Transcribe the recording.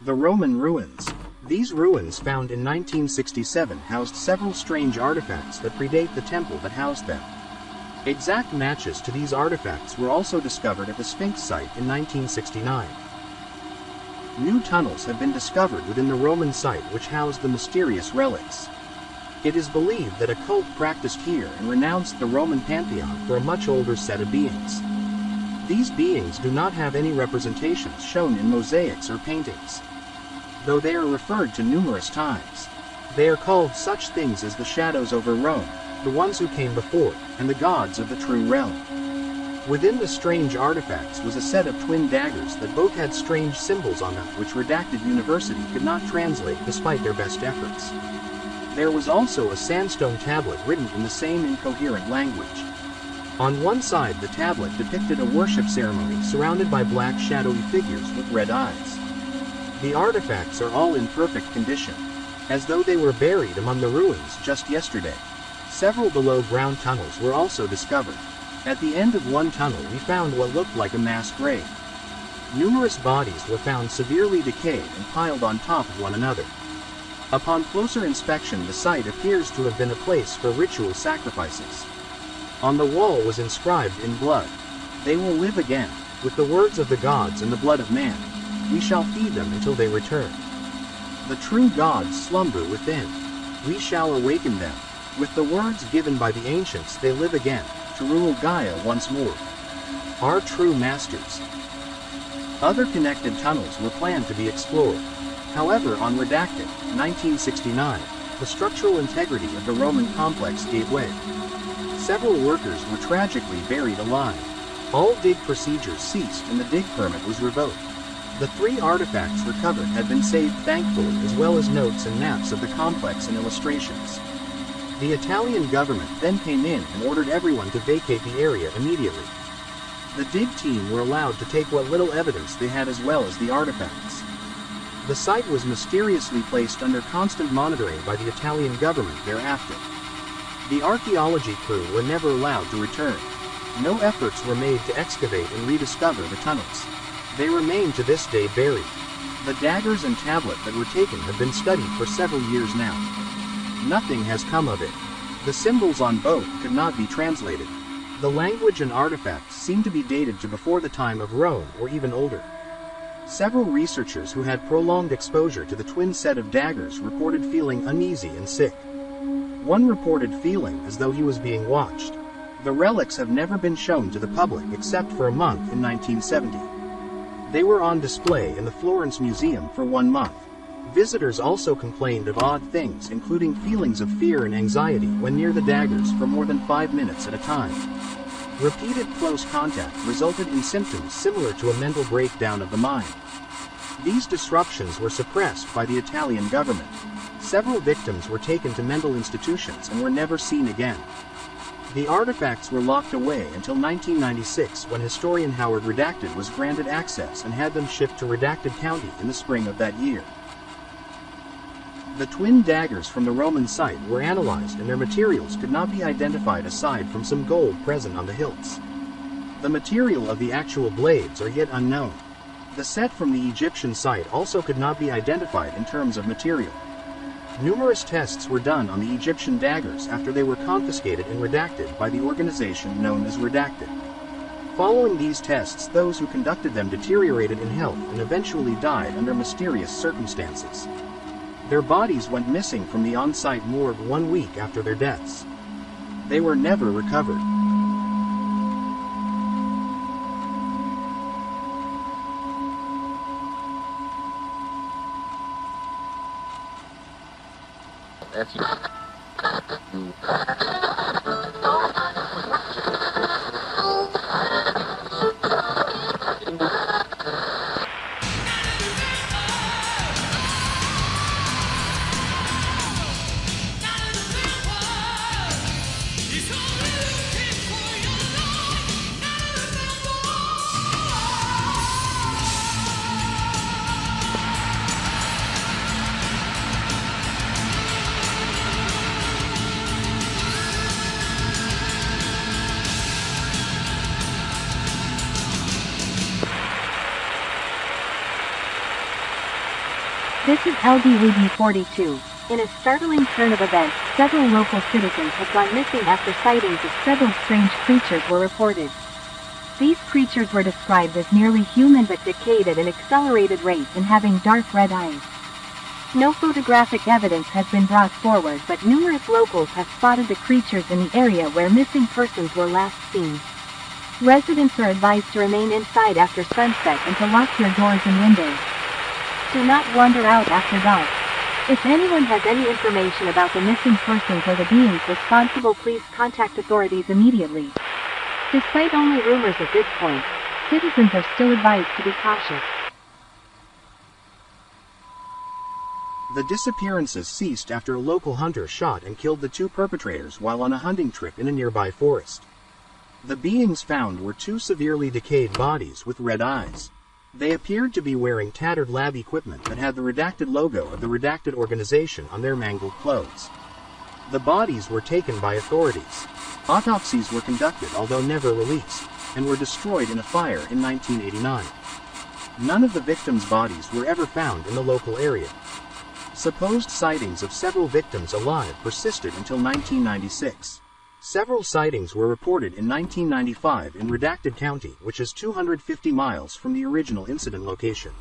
The Roman ruins. These ruins, found in 1967, housed several strange artifacts that predate the temple that housed them. Exact matches to these artifacts were also discovered at the Sphinx site in 1969. New tunnels have been discovered within the Roman site which housed the mysterious relics. It is believed that a cult practiced here and renounced the Roman pantheon for a much older set of beings. These beings do not have any representations shown in mosaics or paintings, though they are referred to numerous times. They are called such things as the shadows over Rome, the ones who came before, and the gods of the true realm. Within the strange artifacts was a set of twin daggers that both had strange symbols on them which Redacted University could not translate despite their best efforts. There was also a sandstone tablet written in the same incoherent language. On one side the tablet depicted a worship ceremony surrounded by black shadowy figures with red eyes. The artifacts are all in perfect condition, as though they were buried among the ruins just yesterday. Several below-ground tunnels were also discovered. At the end of one tunnel we found what looked like a mass grave. Numerous bodies were found severely decayed and piled on top of one another. Upon closer inspection the site appears to have been a place for ritual sacrifices. On the wall was inscribed in blood, "They will live again, with the words of the gods and the blood of man. We shall feed them until they return. The true gods slumber within. We shall awaken them. With the words given by the ancients they live again, to rule Gaia once more. Our true masters." Other connected tunnels were planned to be explored. However, on Redacted, 1969, the structural integrity of the Roman complex gave way. Several workers were tragically buried alive. All dig procedures ceased and the dig permit was revoked. The 3 artifacts recovered had been saved thankfully, as well as notes and maps of the complex and illustrations. The Italian government then came in and ordered everyone to vacate the area immediately. The dig team were allowed to take what little evidence they had as well as the artifacts. The site was mysteriously placed under constant monitoring by the Italian government thereafter. The archaeology crew were never allowed to return. No efforts were made to excavate and rediscover the tunnels. They remain to this day buried. The daggers and tablet that were taken have been studied for several years now. Nothing has come of it. The symbols on both could not be translated. The language and artifacts seem to be dated to before the time of Rome or even older. Several researchers who had prolonged exposure to the twin set of daggers reported feeling uneasy and sick. One reported feeling as though he was being watched. The relics have never been shown to the public except for a month in 1970. They were on display in the Florence Museum for 1 month. Visitors also complained of odd things, including feelings of fear and anxiety when near the daggers for more than 5 minutes at a time. Repeated close contact resulted in symptoms similar to a mental breakdown of the mind. These disruptions were suppressed by the Italian government. Several victims were taken to mental institutions and were never seen again. The artifacts were locked away until 1996, when historian Howard Redacted was granted access and had them shipped to Redacted County in the spring of that year. The twin daggers from the Roman site were analyzed and their materials could not be identified aside from some gold present on the hilts. The material of the actual blades are yet unknown. The set from the Egyptian site also could not be identified in terms of material. Numerous tests were done on the Egyptian daggers after they were confiscated and redacted by the organization known as Redacted. Following these tests, those who conducted them deteriorated in health and eventually died under mysterious circumstances. Their bodies went missing from the on-site morgue 1 week after their deaths. They were never recovered. This is LDAD-42. In a startling turn of events, several local citizens have gone missing after sightings of several strange creatures were reported. These creatures were described as nearly human but decayed at an accelerated rate and having dark red eyes. No photographic evidence has been brought forward, but numerous locals have spotted the creatures in the area where missing persons were last seen. Residents are advised to remain inside after sunset and to lock your doors and windows. Do not wander out after dark. If anyone has any information about the missing persons or the beings responsible, please contact authorities immediately. Despite only rumors at this point, citizens are still advised to be cautious. The disappearances ceased after a local hunter shot and killed the two perpetrators while on a hunting trip in a nearby forest. The beings found were two severely decayed bodies with red eyes. They appeared to be wearing tattered lab equipment that had the redacted logo of the redacted organization on their mangled clothes. The bodies were taken by authorities. Autopsies were conducted, although never released, and were destroyed in a fire in 1989. None of the victims' bodies were ever found in the local area. Supposed sightings of several victims alive persisted until 1996. Several sightings were reported in 1995 in Redacted County, which is 250 miles from the original incident location.